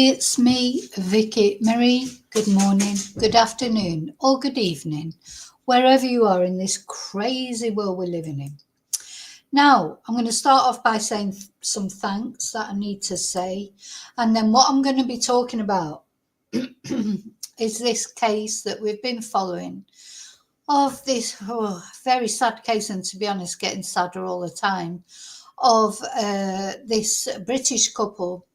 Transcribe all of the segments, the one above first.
It's me, Vicky Marie. Good morning, good afternoon, or good evening, wherever you are in this crazy world we're living in. Now, I'm going to start off by saying some thanks that I need to say. And then what I'm going to be talking about is this case that we've been following of this very sad case, and to be honest, getting sadder all the time, of this British couple,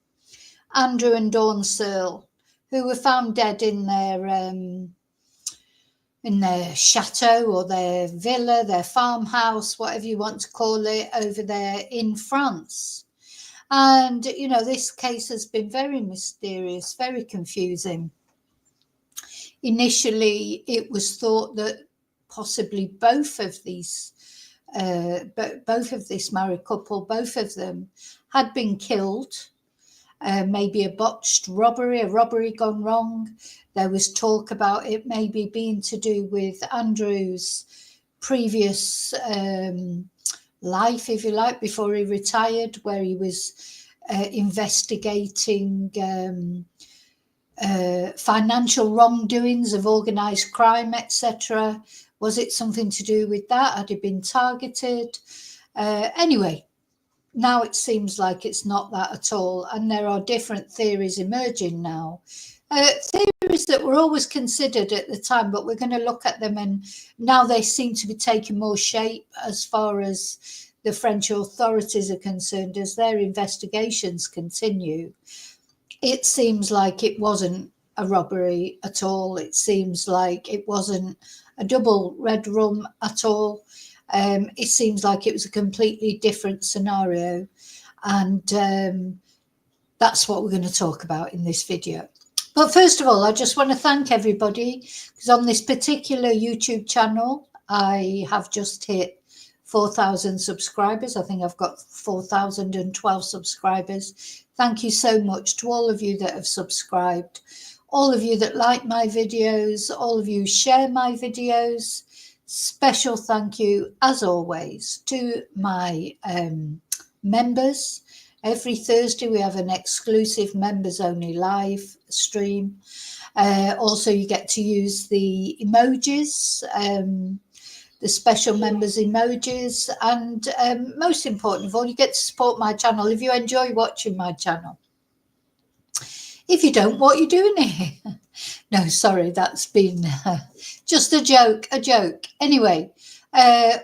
Andrew and Dawn Searle, who were found dead in their chateau or their villa, their farmhouse, whatever you want to call it, over there in France. And, you know, this case has been very mysterious, very confusing. Initially, it was thought that possibly both of this married couple, both of them had been killed. Maybe a botched robbery, a robbery gone wrong. There was talk about it maybe being to do with Andrew's previous life, if you like, before he retired, where he was investigating financial wrongdoings of organised crime, etc. Was it something to do with that? Had he been targeted? Anyway, now it seems like it's not that at all, and there are different theories emerging now. Theories that were always considered at the time, but we're going to look at them, and now they seem to be taking more shape as far as the French authorities are concerned, as their investigations continue. It seems like it wasn't a robbery at all. It seems like it wasn't a double red rum at all. It seems like it was a completely different scenario, and that's what we're going to talk about in this video. But first of all, I just want to thank everybody, because on this particular YouTube channel, I have just hit 4,000 subscribers. I think I've got 4,012 subscribers. Thank you so much to all of you that have subscribed, all of you that like my videos, all of you share my videos. Special thank you, as always, to my members. Every Thursday we have an exclusive members-only live stream. Also, you get to use the emojis, the special members emojis, and most important of all, you get to support my channel if you enjoy watching my channel. If you don't, what are you doing here? No, sorry, that's been just a joke. Anyway,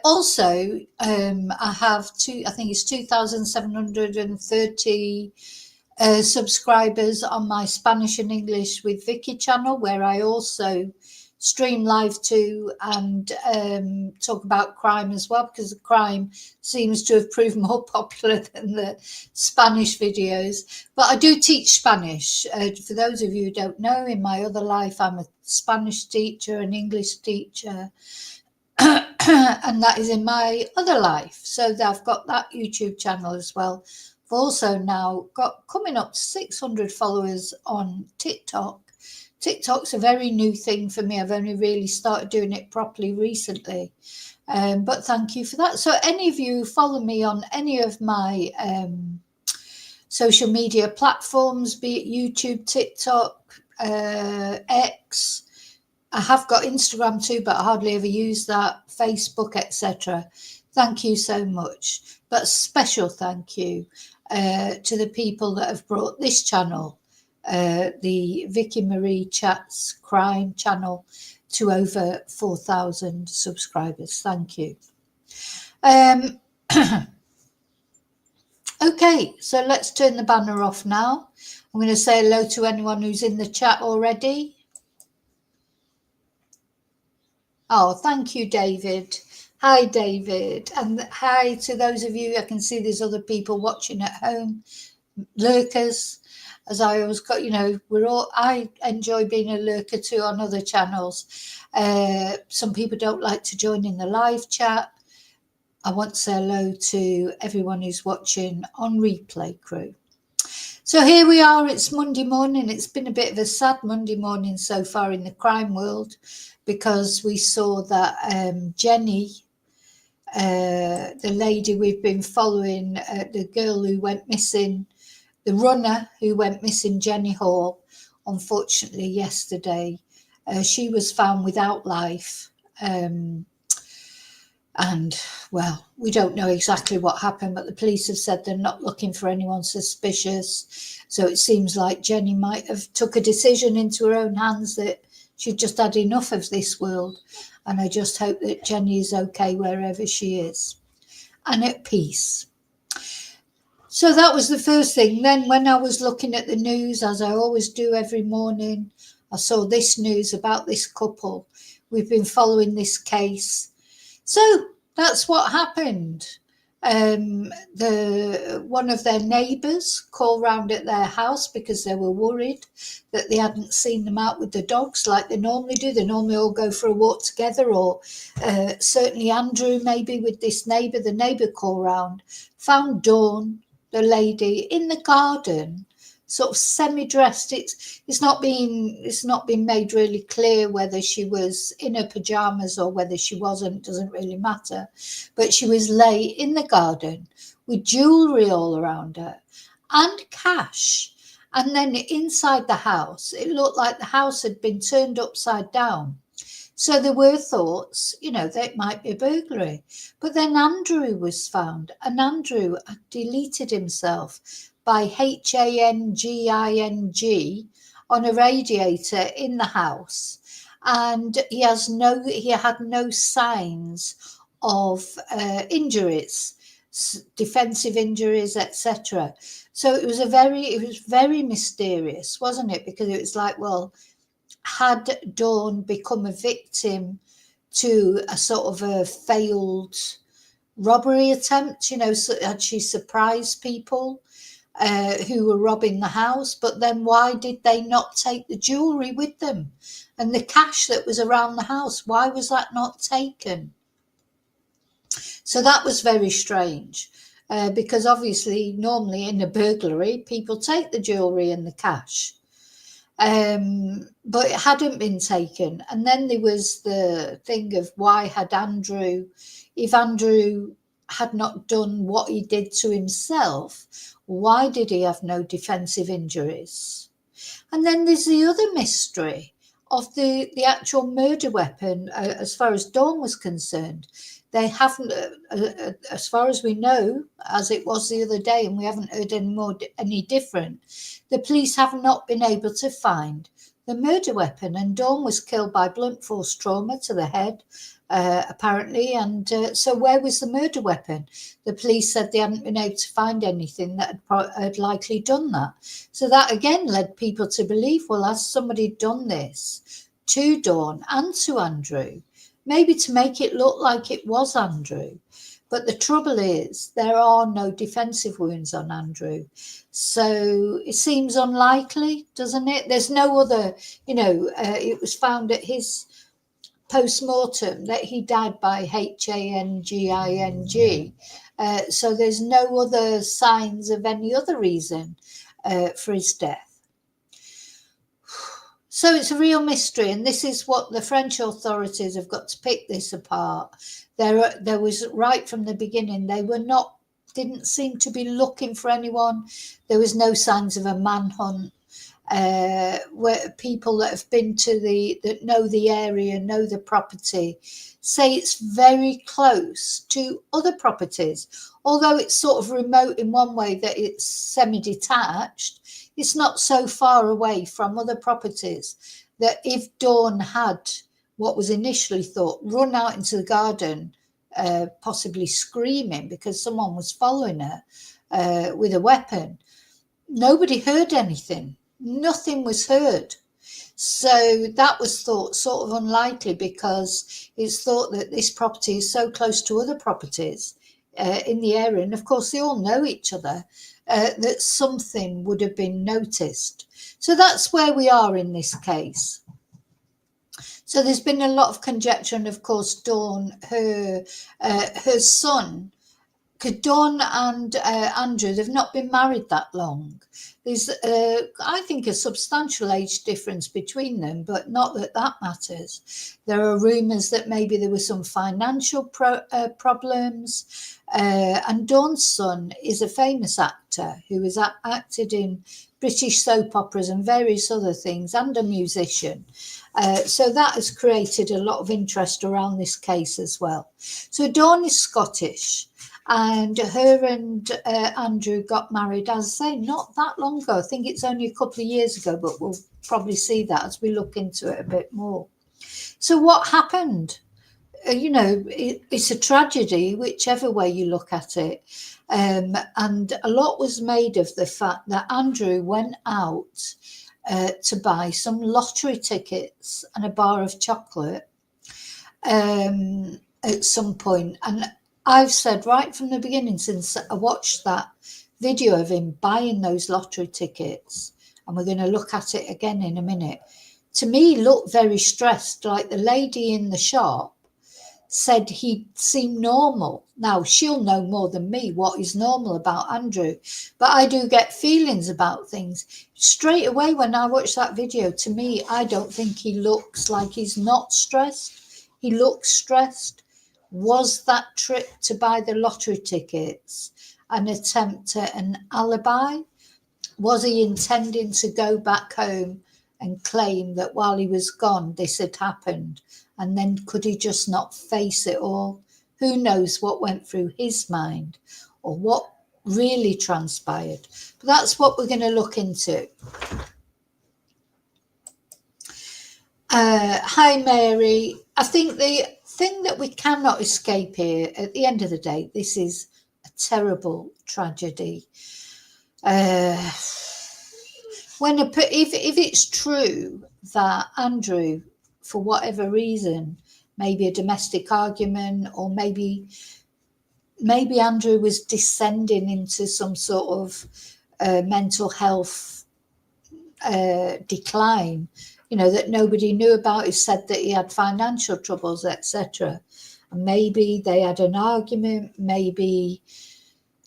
also, I have I think it's 2,730 subscribers on my Spanish and English with Vicky channel, where I also stream live to and talk about crime as well, because the crime seems to have proved more popular than the Spanish videos. But I do teach Spanish. For those of you who don't know, in my other life, I'm a Spanish teacher, an English teacher, and that is in my other life. So I've got that YouTube channel as well. I've also now got coming up to 600 followers on TikTok. TikTok's a very new thing for me. I've only really started doing it properly recently. But thank you for that. So any of you who follow me on any of my social media platforms, be it YouTube, TikTok, X, I have got Instagram too, but I hardly ever use that, Facebook, etc. Thank you so much. But special thank you to the people that have brought this channel, the Vicky Marie Chats Crime channel, to over 4,000 subscribers. Thank you. Okay, so let's turn the banner off now. I'm going to say hello to anyone who's in the chat already. Oh, thank you, David. Hi, David. And hi to those of you. I can see there's other people watching at home, lurkers. As I always got, you know, I enjoy being a lurker too on other channels. Some people don't like to join in the live chat. I want to say hello to everyone who's watching on replay crew. So here we are, it's Monday morning. It's been a bit of a sad Monday morning so far in the crime world, because we saw that Jenny, the lady we've been following, the girl who went missing the runner who went missing, Jenny Hall, unfortunately yesterday, she was found without life. And, well, we don't know exactly what happened, but the police have said they're not looking for anyone suspicious. So it seems like Jenny might have took a decision into her own hands that she'd just had enough of this world. And I just hope that Jenny is okay wherever she is and at peace. So that was the first thing. Then when I was looking at the news, as I always do every morning, I saw this news about this couple. We've been following this case. So that's what happened. One of their neighbours called round at their house because they were worried that they hadn't seen them out with the dogs like they normally do. They normally all go for a walk together, or certainly Andrew maybe with this neighbour. The neighbour called round, found Dawn, the lady, in the garden, sort of semi-dressed. It's not been made really clear whether she was in her pajamas or whether she wasn't. It doesn't really matter, but she was lay in the garden with jewelry all around her and cash. And then inside the house, it looked like the house had been turned upside down. So there were thoughts, that it might be a burglary. But then Andrew was found, and Andrew had deleted himself by HANGING on a radiator in the house, and he had no signs of injuries, defensive injuries, etc. So it was very mysterious, wasn't it? Because it was like, well, had Dawn become a victim to a sort of a failed robbery attempt? So had she surprised people who were robbing the house? But then why did they not take the jewelry with them and the cash that was around the house? Why was that not taken? So that was very strange, because obviously normally in a burglary people take the jewelry and the cash, but it hadn't been taken. And then there was the thing of why had Andrew, if Andrew had not done what he did to himself, why did he have no defensive injuries? And then there's the other mystery of the actual murder weapon. As far as Dawn was concerned, they haven't, as far as we know, as it was the other day, and we haven't heard any different, the police have not been able to find the murder weapon. And Dawn was killed by blunt force trauma to the head, apparently. And so where was the murder weapon? The police said they hadn't been able to find anything that had likely done that. So that again led people to believe, well, has somebody done this to Dawn and to Andrew? Maybe to make it look like it was Andrew. But the trouble is there are no defensive wounds on Andrew. So it seems unlikely, doesn't it? There's no other, it was found at his post-mortem that he died by HANGING. So there's no other signs of any other reason for his death. So it's a real mystery, and this is what the French authorities have got to pick this apart. There was, right from the beginning, didn't seem to be looking for anyone. There was no signs of a manhunt. Where people that have been that know the area, know the property, say it's very close to other properties. Although it's sort of remote in one way that it's semi-detached, it's not so far away from other properties that if Dawn had, what was initially thought, run out into the garden, possibly screaming because someone was following her with a weapon, nobody heard anything. Nothing was heard. So that was thought sort of unlikely, because it's thought that this property is so close to other properties in the area, and of course they all know each other, that something would have been noticed. So that's where we are in this case. So there's been a lot of conjecture, and of course Dawn, her son because Dawn and Andrew, they've not been married that long. There's, I think, a substantial age difference between them, but not that that matters. There are rumours that maybe there were some financial problems. And Dawn's son is a famous actor who has acted in British soap operas and various other things, and a musician. So that has created a lot of interest around this case as well. So Dawn is Scottish, and her and Andrew got married, as I say, not that long ago. I think it's only a couple of years ago, but we'll probably see that as we look into it a bit more. So what happened? You know, it's a tragedy, whichever way you look at it. And a lot was made of the fact that Andrew went out to buy some lottery tickets and a bar of chocolate at some point. And I've said right from the beginning, since I watched that video of him buying those lottery tickets, and we're going to look at it again in a minute, to me, he looked very stressed. Like the lady in the shop said he seemed normal. Now, she'll know more than me what is normal about Andrew, but I do get feelings about things. Straight away when I watch that video, to me, I don't think he looks like he's not stressed. He looks stressed. Was that trip to buy the lottery tickets an attempt at an alibi? Was he intending to go back home and claim that while he was gone, this had happened? And then could he just not face it all? Who knows what went through his mind or what really transpired? But that's what we're going to look into. Hi, Mary. I think the thing that we cannot escape here, at the end of the day, this is a terrible tragedy. If it's true that Andrew, for whatever reason, maybe a domestic argument, or maybe Andrew was descending into some sort of mental health decline, you know, that nobody knew about. He said that he had financial troubles, etc. And maybe they had an argument, maybe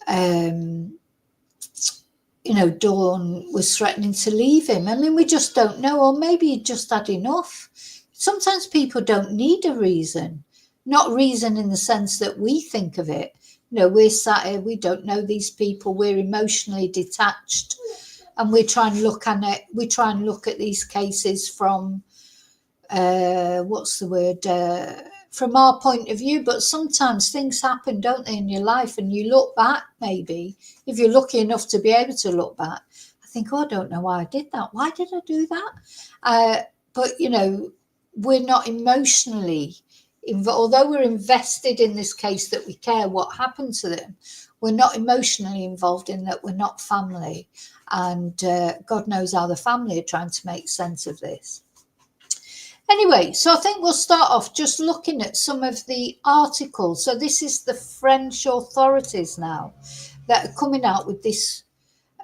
you know, Dawn was threatening to leave him. I mean, we just don't know. Or maybe he just had enough. Sometimes people don't need a reason, not reason in the sense that we think of it. You know, we're sat here, we don't know these people, we're emotionally detached, and we try and look at it. We try and look at these cases from, from our point of view. But sometimes things happen, don't they, in your life, and you look back, maybe, if you're lucky enough to be able to look back, I think, oh, I don't know why I did that. Why did I do that? But, you know, we're not emotionally involved. Although we're invested in this case, that we care what happened to them, we're not emotionally involved in that. We're not family. And God knows how the family are trying to make sense of this. Anyway, so I think we'll start off just looking at some of the articles. So this is the French authorities now that are coming out with this,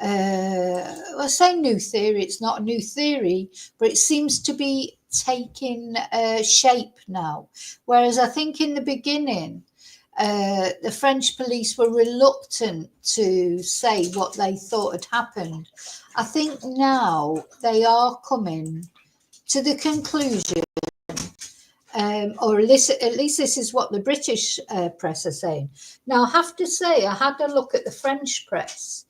I say new theory. It's not a new theory, but it seems to be taking shape now. Whereas I think in the beginning, the French police were reluctant to say what they thought had happened. I think now they are coming to the conclusion, or at least this is what the British press are saying. Now, I have to say, I had a look at the French press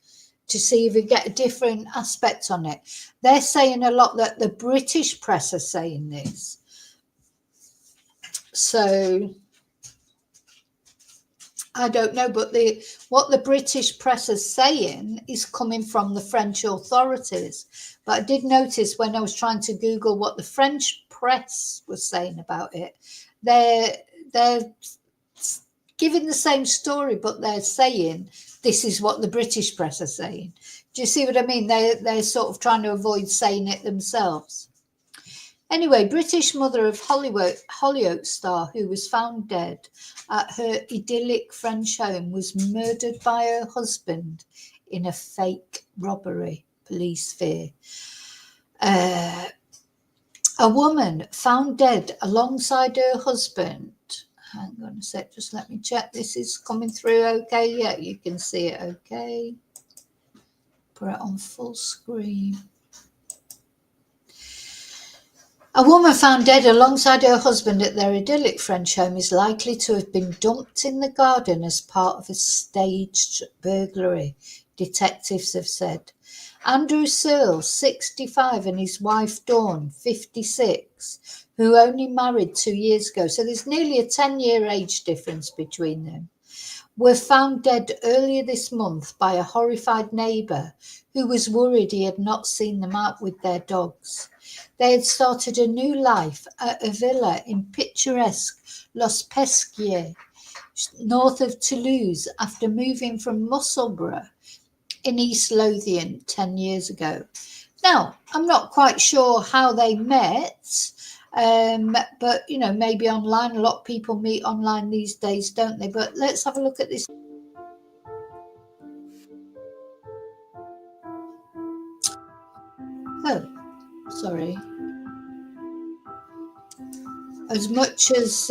to see if we get a different aspect on it. They're saying a lot that the British press are saying this. So I don't know, but what the British press is saying is coming from the French authorities. But I did notice when I was trying to Google what the French press was saying about it, they're giving the same story, but they're saying this is what the British press are saying. Do you see what I mean? They're sort of trying to avoid saying it themselves. Anyway, British mother of Hollyoaks star who was found dead at her idyllic French home was murdered by her husband in a fake robbery, police fear. A woman found dead alongside her husband Hang on a sec, just let me check this is coming through okay. Yeah, you can see it okay. Put it on full screen. A woman found dead alongside her husband at their idyllic French home is likely to have been dumped in the garden as part of a staged burglary, detectives have said. Andrew Searle, 65, and his wife Dawn, 56, who only married 2 years ago, so there's nearly a 10-year age difference between them, were found dead earlier this month by a horrified neighbour who was worried he had not seen them out with their dogs. They had started a new life at a villa in picturesque Los Pesquiers, north of Toulouse, after moving from Musselburgh in East Lothian 10 years ago. Now, I'm not quite sure how they met, but, you know, maybe online. A lot of people meet online these days, don't they? But let's have a look at this. Oh, sorry. As much as,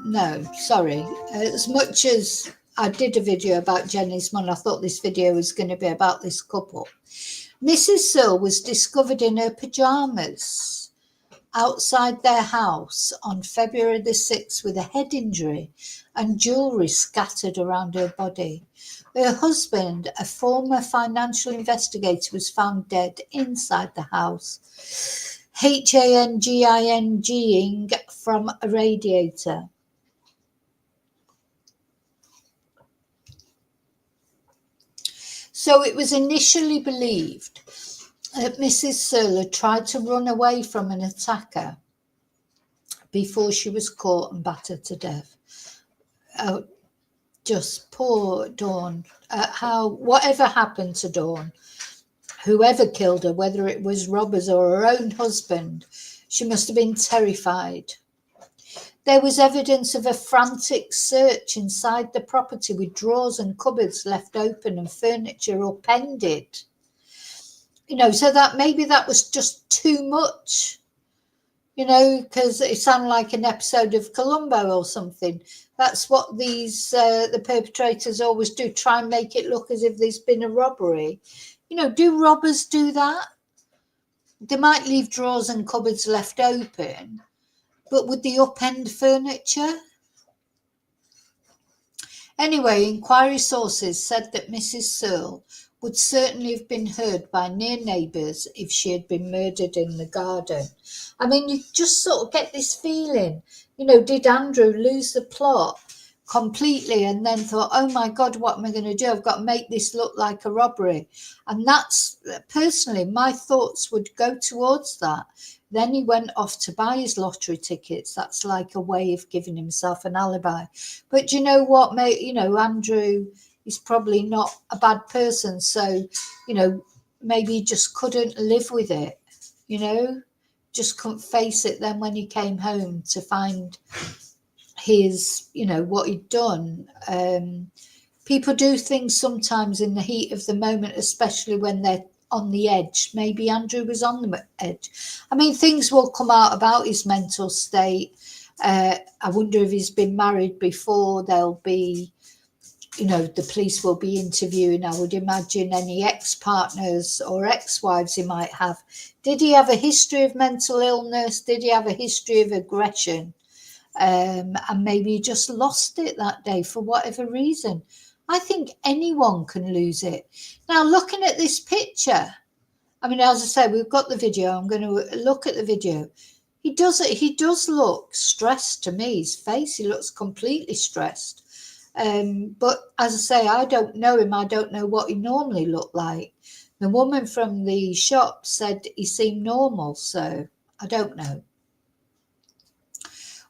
no, sorry. As much as I did a video about Jenny's mum, I thought this video was going to be about this couple. Mrs. Searle was discovered in her pyjamas outside their house on February the 6th with a head injury and jewellery scattered around her body. Her husband, a former financial investigator, was found dead inside the house, hanging from a radiator. So it was initially believed that Mrs. Searle had tried to run away from an attacker before she was caught and battered to death. Oh, just poor Dawn. Whatever happened to Dawn, whoever killed her, whether it was robbers or her own husband, she must have been terrified. There was evidence of a frantic search inside the property with drawers and cupboards left open and furniture upended. You know, so that maybe that was just too much, you know, because it sounded like an episode of Columbo or something. That's what these, the perpetrators always do, try and make it look as if there's been a robbery. You know, do robbers do that? They might leave drawers and cupboards left open, but would they upend furniture? Anyway, inquiry sources said that Mrs. Searle would certainly have been heard by near neighbours if she had been murdered in the garden. I mean, you just sort of get this feeling, you know, did Andrew lose the plot completely and then thought, oh my God, what am I going to do? I've got to make this look like a robbery. And that's, personally, my thoughts would go towards that. Then he went off to buy his lottery tickets. That's like a way of giving himself an alibi. But you know what, mate? You know, Andrew is probably not a bad person. So, you know, maybe he just couldn't live with it, you know, just couldn't face it then when he came home to find his, you know, what he'd done. People do things sometimes in the heat of the moment, especially when they're on the edge. Maybe Andrew was on the edge. I mean, things will come out about his mental state. I wonder if he's been married before. There'll be, you know, the police will be interviewing, I would imagine, any ex-partners or ex-wives he might have. Did he have a history of mental illness? Did he have a history of aggression? And maybe he just lost it that day for whatever reason. I think anyone can lose it. Now, looking at this picture, I mean, as I say, we've got the video. I'm going to look at the video. He does look stressed to me. His face, he looks completely stressed. But as I say, I don't know him. I don't know what he normally looked like. The woman from the shop said he seemed normal, so I don't know.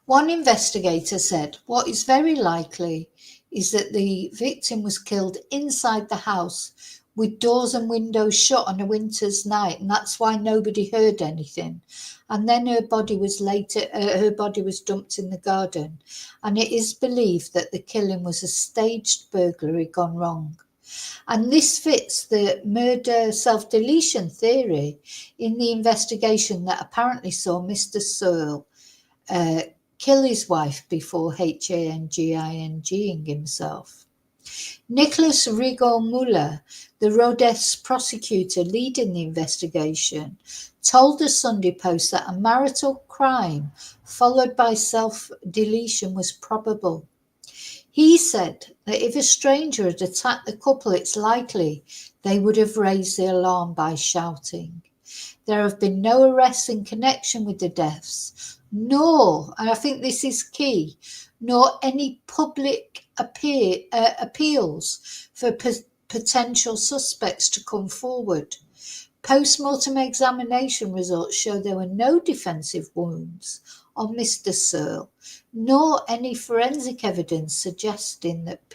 One investigator said what is very likely is that the victim was killed inside the house with doors and windows shut on a winter's night, and that's why nobody heard anything. And then her body was dumped in the garden, and it is believed that the killing was a staged burglary gone wrong. And this fits the murder self-deletion theory in the investigation that apparently saw Mr. Searle kill his wife before hanging himself. Nicholas Rigaud-Muller, the Rodez prosecutor leading the investigation, told the Sunday Post that a marital crime followed by self-deletion was probable. He said that if a stranger had attacked the couple, it's likely they would have raised the alarm by shouting. There have been no arrests in connection with the deaths, nor, and I think this is key, nor any public appeals for potential suspects to come forward. Post-mortem examination results show there were no defensive wounds on Mr. Searle, nor any forensic evidence suggesting that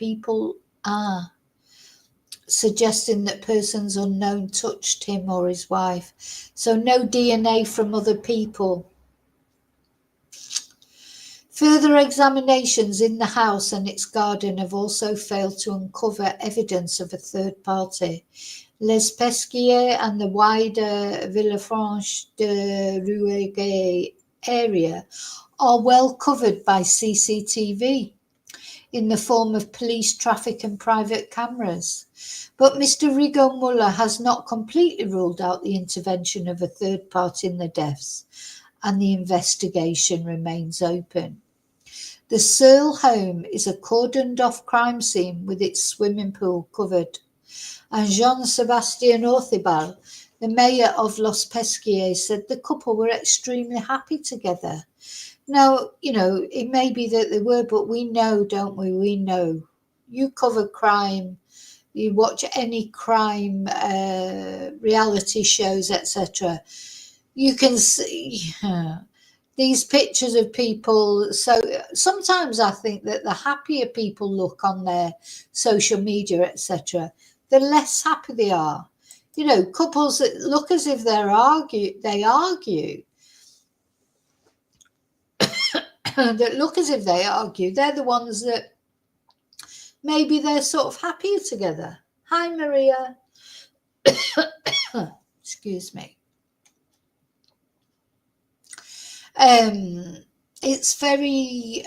persons unknown touched him or his wife. So no DNA from other people. Further examinations in the house and its garden have also failed to uncover evidence of a third party. Les Pesquiers and the wider Villefranche de Rouergue area are well covered by CCTV in the form of police, traffic and private cameras. But Mr. Rigaud-Muller has not completely ruled out the intervention of a third party in the deaths, and the investigation remains open. The Searle home is a cordoned-off crime scene with its swimming pool covered. And Jean-Sébastien Orthibal, the mayor of Los Pesquiers, said the couple were extremely happy together. Now, it may be that they were, but we know, don't we? We know. You cover crime, you watch any crime reality shows, etc. You can see these pictures of people. So sometimes I think that the happier people look on their social media, etc., the less happy they are. Couples that look as if they argue, that look as if they argue, they're the ones that maybe they're sort of happier together. Hi, Maria. Excuse me. It's very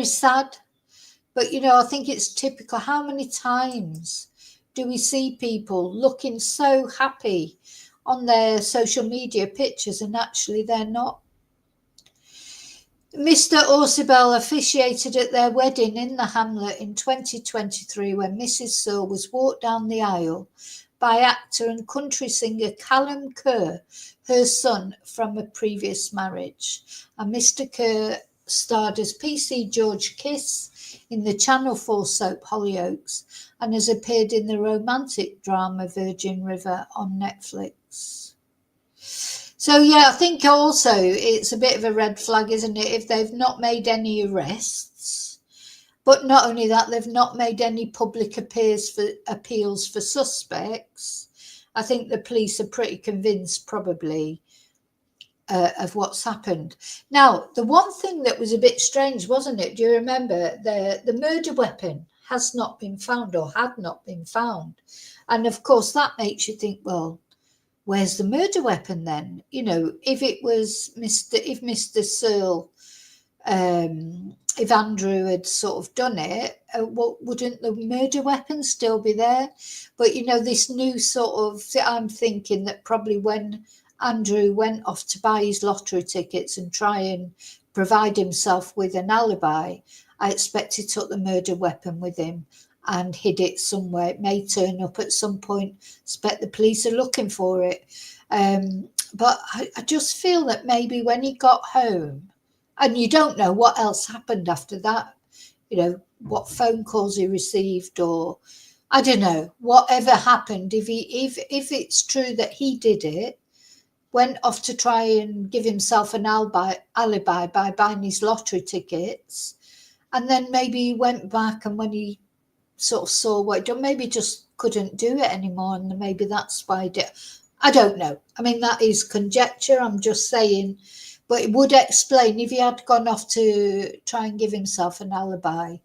sad. But, I think it's typical. How many times do we see people looking so happy on their social media pictures and actually they're not? Mr. Orthibal officiated at their wedding in the hamlet in 2023 when Mrs. Searle was walked down the aisle by actor and country singer Callum Kerr, her son from a previous marriage. And Mr. Kerr starred as PC George Kiss in the Channel 4 soap Hollyoaks and has appeared in the romantic drama Virgin River on Netflix. So, I think also it's a bit of a red flag, isn't it, if they've not made any arrests, but not only that, they've not made any public appeals for suspects. I think the police are pretty convinced probably of what's happened. Now, the one thing that was a bit strange, wasn't it? Do you remember the murder weapon has not been found or had not been found? And of course, that makes you think, well, where's the murder weapon then? If it was if Mr. Searle, if Andrew had sort of done it, wouldn't the murder weapon still be there? But, this new sort of, I'm thinking that probably when Andrew went off to buy his lottery tickets and try and provide himself with an alibi, I expect he took the murder weapon with him and hid it somewhere. It may turn up at some point. Expect the police are looking for it. But I just feel that maybe when he got home, and you don't know what else happened after that, what phone calls he received, or I don't know, whatever happened. If it's true that he did it, went off to try and give himself an alibi by buying his lottery tickets, and then maybe he went back and when he sort of saw what he'd done, maybe just couldn't do it anymore, and maybe that's why he did. I don't know. I mean, that is conjecture, I'm just saying, but it would explain if he had gone off to try and give himself an alibi.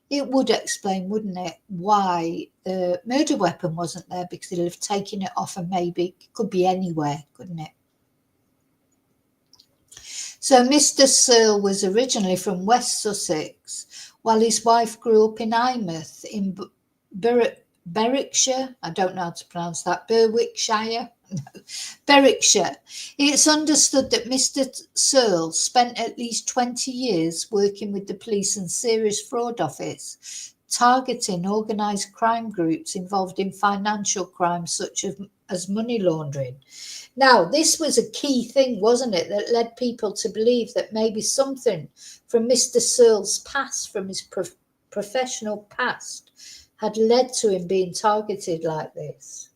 It would explain, wouldn't it, why the murder weapon wasn't there, because he'd have taken it off and maybe it could be anywhere, couldn't it? So Mr. Searle was originally from West Sussex, while his wife grew up in Eyemouth in Berwickshire. I don't know how to pronounce that. Berwickshire. Berwickshire. It's understood that Mr. Searle spent at least 20 years working with the police and serious fraud office, targeting organised crime groups involved in financial crimes such as money laundering. Now, this was a key thing, wasn't it, that led people to believe that maybe something from Mr. Searle's past, from his professional past, had led to him being targeted like this.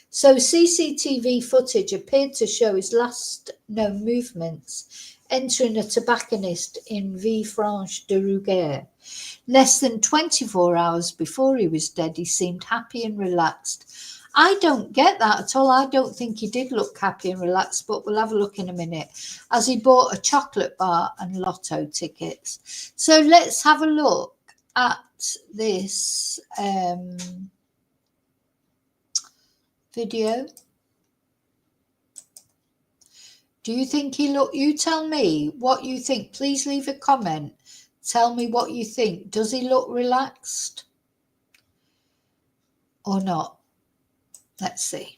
So CCTV footage appeared to show his last known movements entering a tobacconist in Villefranche-de-Rouergue. Less than 24 hours before he was dead, he seemed happy and relaxed. I don't get that at all. I don't think he did look happy and relaxed, but we'll have a look in a minute, as he bought a chocolate bar and lotto tickets. So let's have a look at this video. Do you think he looked? You tell me what you think. Please leave a comment. Tell me what you think. Does he look relaxed or not? Let's see.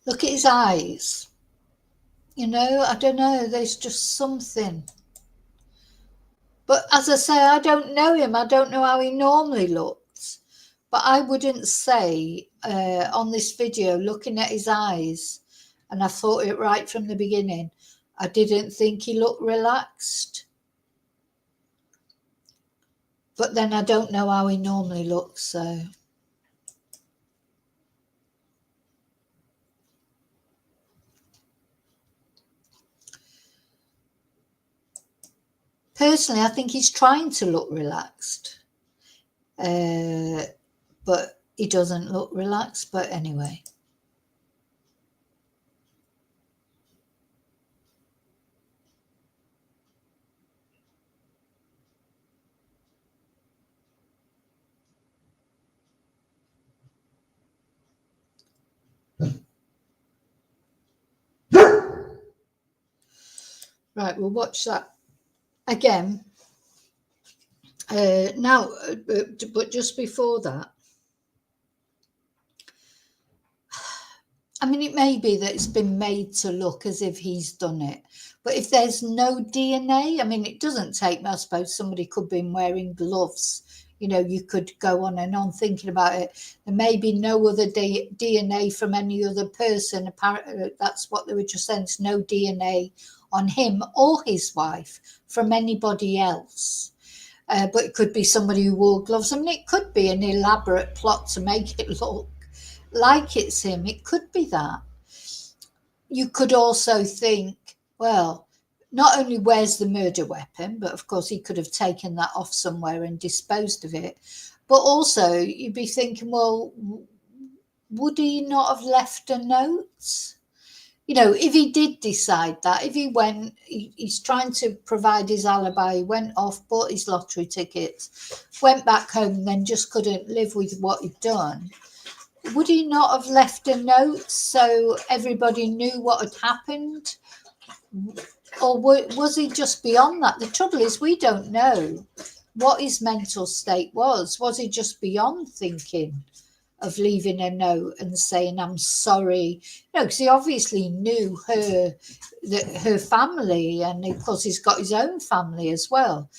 Look at his eyes. You know, I don't know. There's just something. But as I say, I don't know him. I don't know how he normally looks. But I wouldn't say on this video, looking at his eyes, and I thought it right from the beginning, I didn't think he looked relaxed. But then I don't know how he normally looks, so... Personally, I think he's trying to look relaxed, but he doesn't look relaxed. But anyway. Right, we'll watch that again. Now, but just before that, I mean, it may be that it's been made to look as if he's done it. But if there's no DNA, I mean, it doesn't take, I suppose somebody could be wearing gloves. You know, you could go on and on thinking about it. There may be no other DNA from any other person. Apparently, that's what they were just saying. There's no DNA on him or his wife from anybody else. But it could be somebody who wore gloves. I mean, it could be an elaborate plot to make it look like it's him. It could be that. You could also think, well, not only where's the murder weapon, but of course he could have taken that off somewhere and disposed of it. But also you'd be thinking, well, would he not have left a note? You know, if he did decide that, if he went, he's trying to provide his alibi, he went off, bought his lottery tickets, went back home, and then just couldn't live with what he'd done. Would he not have left a note so everybody knew what had happened? Or was he just beyond that? The trouble is we don't know what his mental state was. Was he just beyond thinking of leaving a note and saying, I'm sorry? You know, because he obviously knew her family, and of course he's got his own family as well.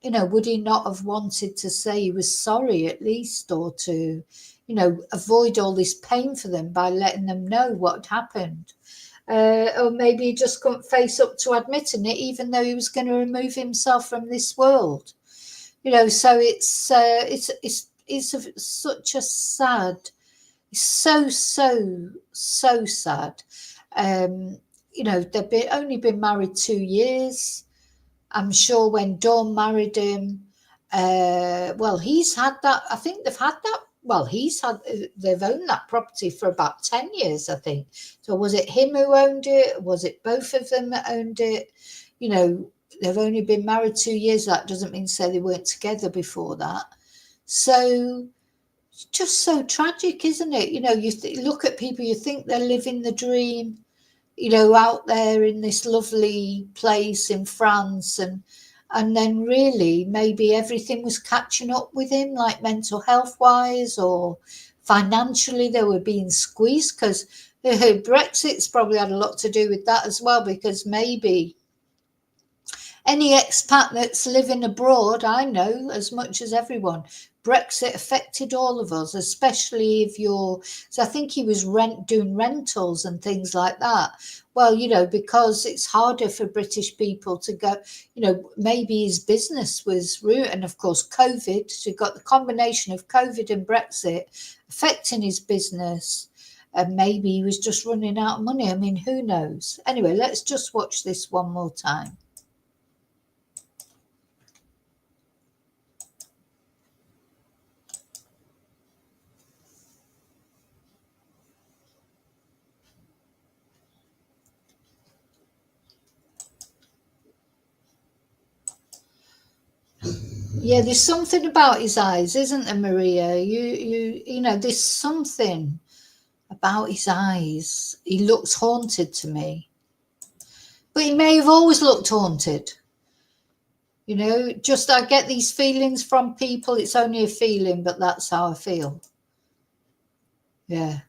You know, would he not have wanted to say he was sorry at least, or to, you know, avoid all this pain for them by letting them know what had happened? Or maybe he just couldn't face up to admitting it, even though he was going to remove himself from this world. You know, so it's such a sad, so sad. You know, they've only been married 2 years. I'm sure when Dawn married him, well, he's had that. I think they've had that well, they've owned that property for about 10 years, I think. So was it him who owned it? Was it both of them that owned it? You know, they've only been married 2 years. That doesn't mean to say they weren't together before that. So it's just so tragic, isn't it? You know, you look at people, you think they're living the dream, you know, out there in this lovely place in France, and then really maybe everything was catching up with him, like mental health wise or financially they were being squeezed, because Brexit's probably had a lot to do with that as well, because maybe any expat that's living abroad, I know as much as everyone, Brexit affected all of us, especially if you're, so I think he was doing rentals and things like that. Well, you know, because it's harder for British people to go, you know, maybe his business was ruined. And of course, COVID, so you've got the combination of COVID and Brexit affecting his business. And maybe he was just running out of money. I mean, who knows? Anyway, let's just watch this one more time. Yeah, there's something about his eyes, isn't there, Maria? You know, there's something about his eyes. He looks haunted to me, but he may have always looked haunted. You know, just I get these feelings from people. It's only a feeling, but that's how I feel. Yeah,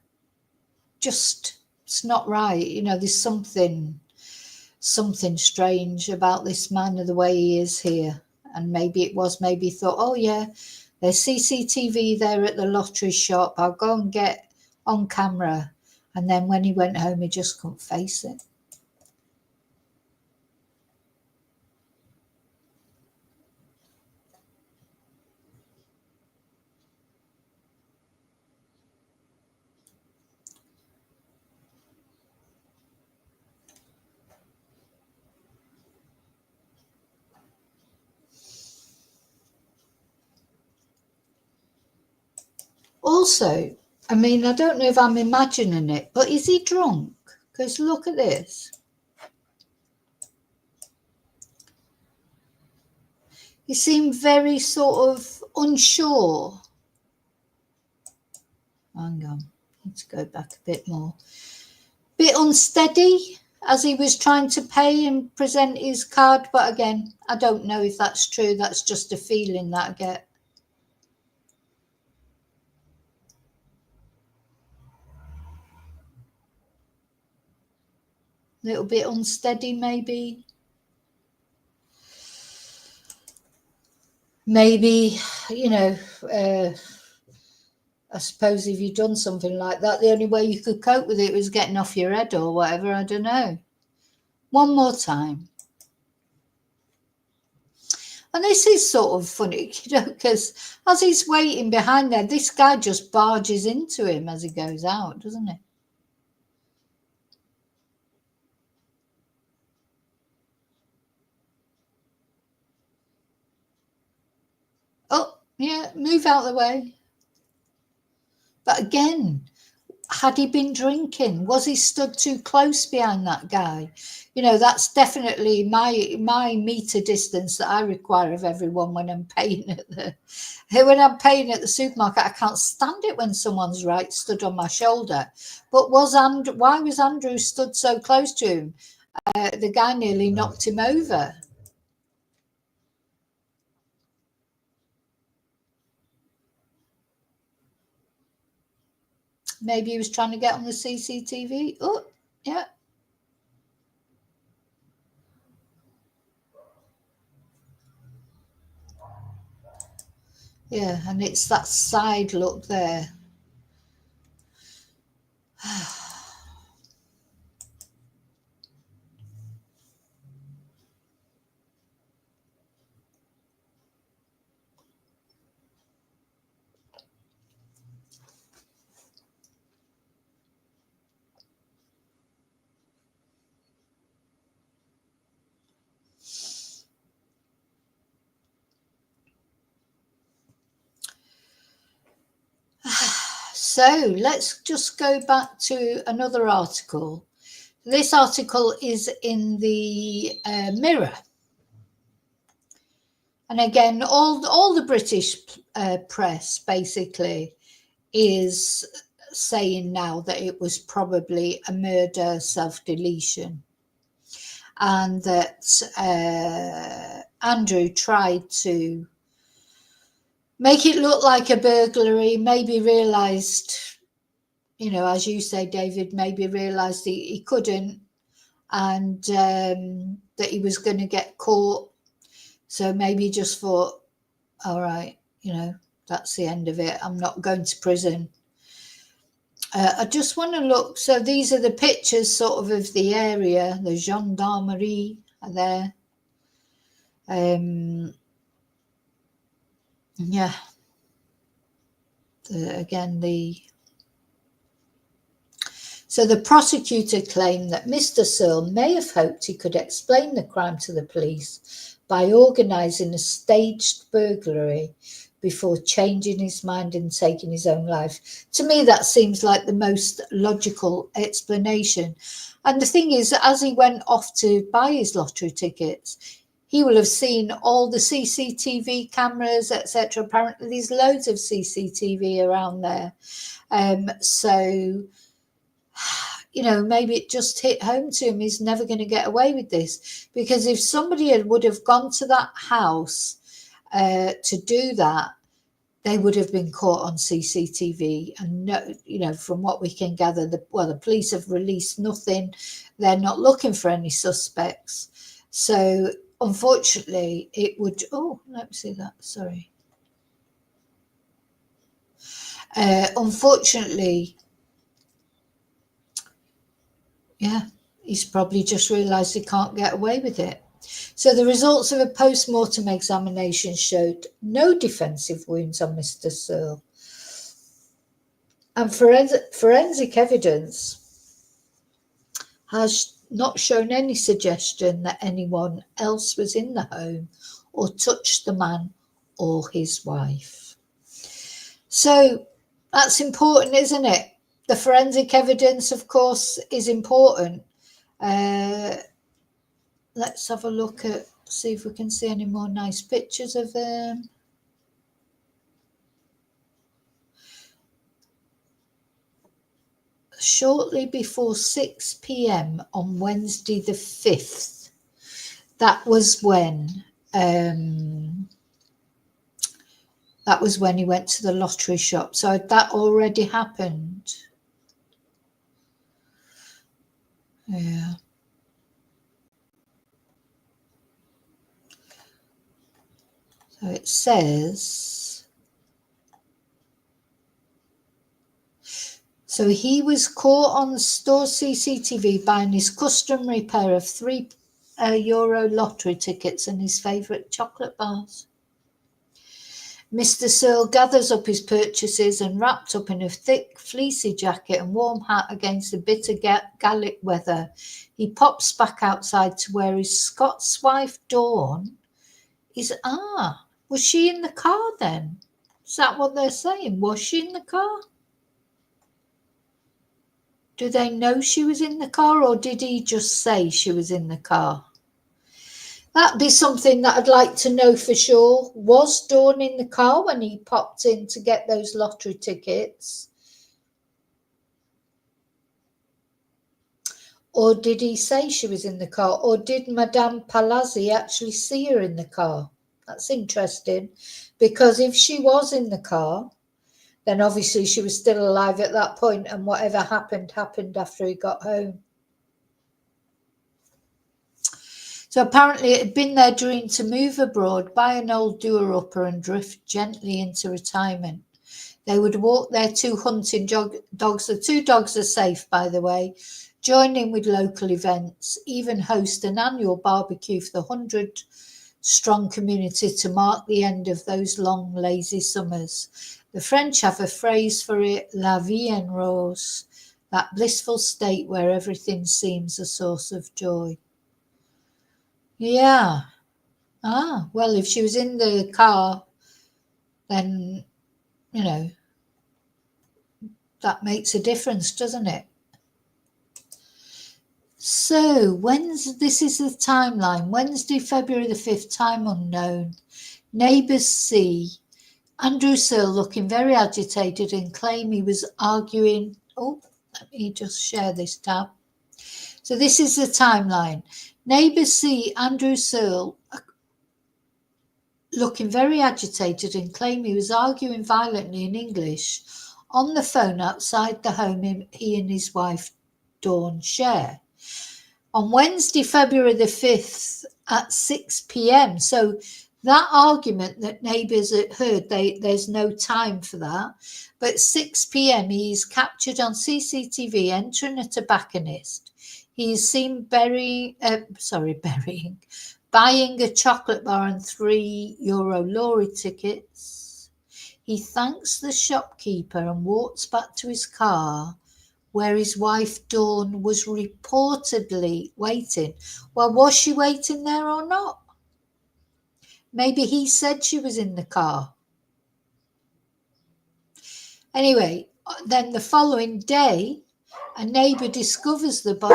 just it's not right. You know, there's something strange about this man and the way he is here. And maybe he thought, oh yeah, there's CCTV there at the lottery shop. I'll go and get on camera. And then when he went home, he just couldn't face it. Also, I mean, I don't know if I'm imagining it, but is he drunk? Because look at this. He seemed very sort of unsure. Hang on, let's go back a bit more. Bit unsteady as he was trying to pay and present his card. But again, I don't know if that's true. That's just a feeling that I get. A little bit unsteady, maybe. Maybe, you know, I suppose if you'd done something like that, the only way you could cope with it was getting off your head or whatever. I don't know. One more time. And this is sort of funny, you know, because as he's waiting behind there, this guy just barges into him as he goes out, doesn't he? Oh, yeah, move out of the way. But again, had he been drinking? Was he stood too close behind that guy? You know, that's definitely my meter distance that I require of everyone when I'm paying at the supermarket. I can't stand it when someone's right stood on my shoulder. But why was Andrew stood so close to him? The guy nearly knocked him over. Maybe he was trying to get on the CCTV. Oh, yeah. Yeah, and it's that side look there. So let's just go back to another article. This article is in the Mirror. And again, all the British press basically is saying now that it was probably a murder self-deletion, and that Andrew tried to make it look like a burglary, maybe realised, you know, as you say, David, maybe realised he couldn't, and that he was going to get caught. So maybe just thought, all right, you know, that's the end of it. I'm not going to prison. I just want to look. So these are the pictures sort of the area. The gendarmerie are there. Yeah. So the prosecutor claimed that Mr. Searle may have hoped he could explain the crime to the police by organising a staged burglary before changing his mind and taking his own life. To me, that seems like the most logical explanation. And the thing is, as he went off to buy his lottery tickets, he will have seen all the CCTV cameras, etc. Apparently, there's loads of CCTV around there. So, you know, maybe it just hit home to him. He's never going to get away with this. Because if somebody would have gone to that house to do that, they would have been caught on CCTV. And, no, you know, from what we can gather, the police have released nothing. They're not looking for any suspects. So, unfortunately, it would... Oh, let me see that. Sorry. Unfortunately, yeah, he's probably just realised he can't get away with it. So the results of a post-mortem examination showed no defensive wounds on Mr. Searle. And forensic evidence has not shown any suggestion that anyone else was in the home or touched the man or his wife. So that's important, isn't it? The forensic evidence, of course, is important. Let's have a look at, see if we can see any more nice pictures of them. Shortly before 6 p.m. on Wednesday the 5th, that was when he went to the lottery shop. So that already happened. Yeah. So it says, so he was caught on store CCTV buying his customary pair of €3 lottery tickets and his favourite chocolate bars. Mr. Searle gathers up his purchases and, wrapped up in a thick fleecy jacket and warm hat against the bitter Gallic weather, he pops back outside to where his Scots wife Dawn is. Was she in the car then? Is that what they're saying? Was she in the car? Do they know she was in the car, or did he just say she was in the car? That'd be something that I'd like to know for sure. Was Dawn in the car when he popped in to get those lottery tickets? Or did he say she was in the car? Or did Madame Palazzi actually see her in the car? That's interesting, because if she was in the car, then obviously she was still alive at that point, and whatever happened after he got home. So apparently it had been their dream to move abroad, buy an old doer-upper and drift gently into retirement. They would walk their 2 hunting dogs. The 2 dogs are safe, by the way, join in with local events, even host an annual barbecue for the 100-strong community to mark the end of those long, lazy summers. The French have a phrase for it, la vie en rose, that blissful state where everything seems a source of joy. Yeah. Well, if she was in the car, then, you know, that makes a difference, doesn't it? So this is the timeline. Wednesday, February the 5th, time unknown. Neighbours see Andrew Searle looking very agitated and claim he was arguing. Oh, let me just share this tab. So this is the timeline. Neighbours see Andrew Searle looking very agitated and claim he was arguing violently in English on the phone outside the home he and his wife Dawn share. On Wednesday, February the 5th at 6 p.m. So that argument that neighbours had heard, there's no time for that. But 6 p.m. he is captured on CCTV entering a tobacconist. He is seen buying a chocolate bar and €3 lorry tickets. He thanks the shopkeeper and walks back to his car, where his wife Dawn was reportedly waiting. Well, was she waiting there or not? Maybe he said she was in the car. Anyway, then the following day, a neighbour discovers the body.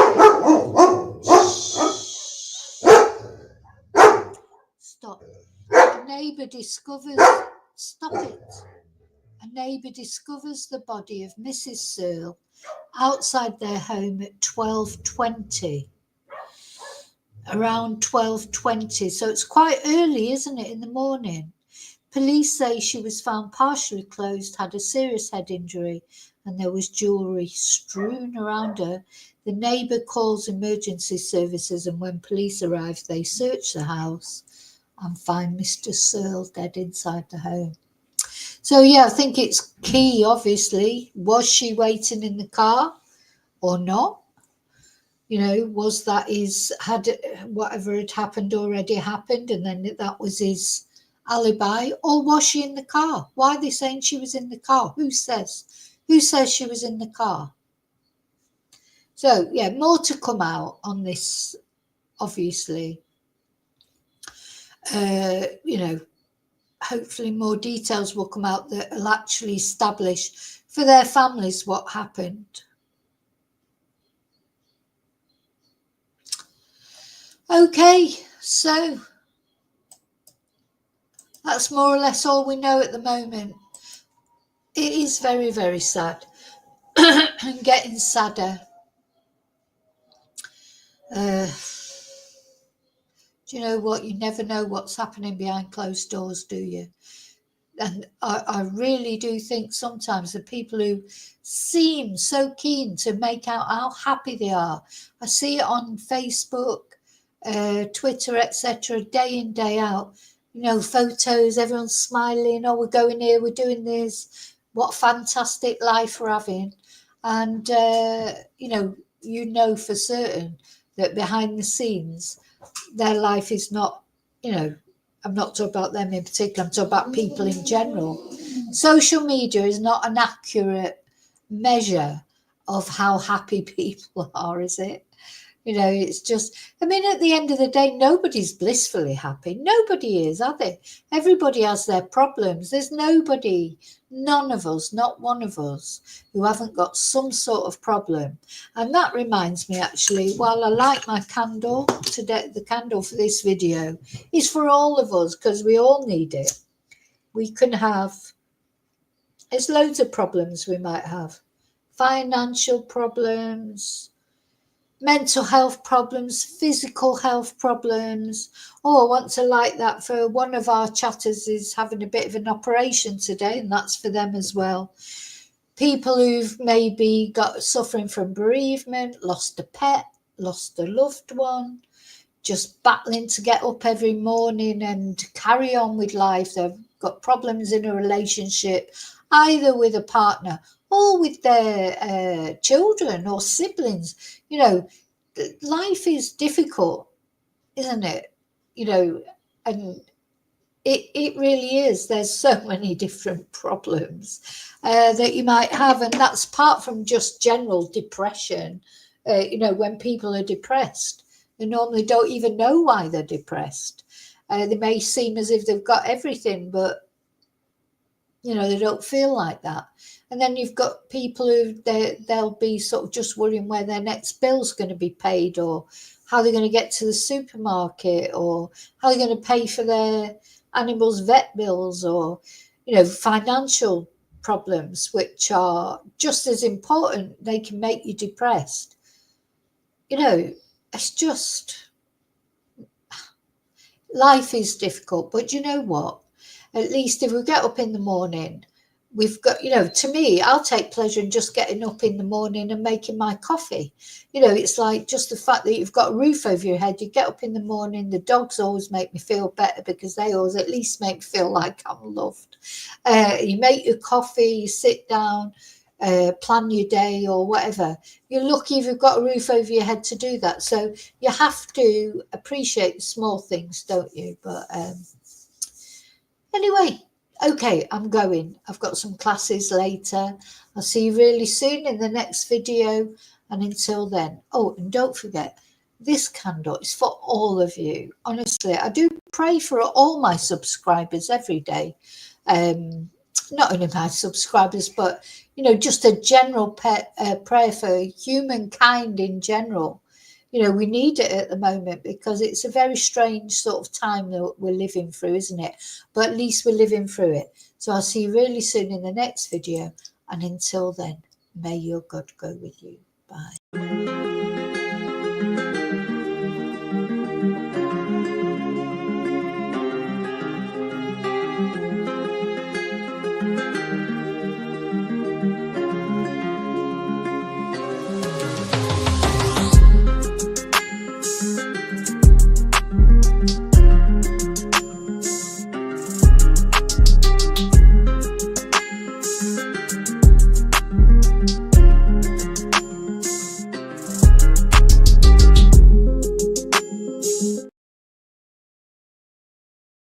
Stop. A neighbour discovers the body of Mrs. Searle outside their home at 12:20. Around 12:20. So it's quite early, isn't it, in the morning? Police say she was found partially clothed, had a serious head injury, and there was jewellery strewn around her. The neighbour calls emergency services, and when police arrive, they search the house and find Mr. Searle dead inside the home. So, yeah, I think it's key, obviously. Was she waiting in the car or not? You know, was that had whatever had happened already happened, and then that was his alibi? Or was she in the car? Why are they saying she was in the car? Who says she was in the car? So, yeah, more to come out on this, obviously. Hopefully more details will come out that will actually establish for their families what happened. Okay, so that's more or less all we know at the moment. It is very, very sad and getting sadder. Do you know what? You never know what's happening behind closed doors, do you? And I really do think sometimes the people who seem so keen to make out how happy they are, I see it on Facebook, Twitter, etc., day in, day out. You know, photos, everyone's smiling. Oh, we're going here, we're doing this. What fantastic life we're having. And, you know for certain that behind the scenes, their life is not, I'm not talking about them in particular, I'm talking about people in general. Social media is not an accurate measure of how happy people are, is it? It's just, at the end of the day, nobody's blissfully happy. Nobody is, are they? Everybody has their problems. There's nobody, none of us, not one of us, who haven't got some sort of problem. And that reminds me, actually, while I light my candle today, the candle for this video is for all of us, because we all need it. We can have, there's loads of problems we might have. Financial problems, mental health problems, physical health problems. Oh, I want to like that for one of our chatters is having a bit of an operation today, and that's for them as well. People who've maybe got suffering from bereavement, lost a pet, lost a loved one, just battling to get up every morning and carry on with life. They've got problems in a relationship, either with a partner or with their children or siblings. Life is difficult, isn't it? And it really is. There's so many different problems that you might have, and that's apart from just general depression. When people are depressed, they normally don't even know why they're depressed. They may seem as if they've got everything, but You know, they don't feel like that. And then you've got people who they'll be sort of just worrying where their next bill's going to be paid, or how they're going to get to the supermarket, or how they're going to pay for their animals' vet bills, or, you know, financial problems, which are just as important. They can make you depressed. You know, it's just, life is difficult, but you know what? At least if we get up in the morning, we've got, you know, to me, I'll take pleasure in just getting up in the morning and making my coffee. You know, it's like just the fact that you've got a roof over your head. You get up in the morning, the dogs always make me feel better because they always at least make me feel like I'm loved. You make your coffee, you sit down, plan your day or whatever. You're lucky if you've got a roof over your head to do that. So you have to appreciate the small things, don't you? But anyway, okay, I'm going. I've got some classes later. I'll see you really soon in the next video. And until then, oh, and don't forget, this candle is for all of you. Honestly, I do pray for all my subscribers every day. Not only my subscribers, but, you know, just a general prayer for humankind in general. You know, we need it at the moment because it's a very strange sort of time that we're living through, isn't it? But at least we're living through it. So I'll see you really soon in the next video. And until then, may your God go with you. Bye.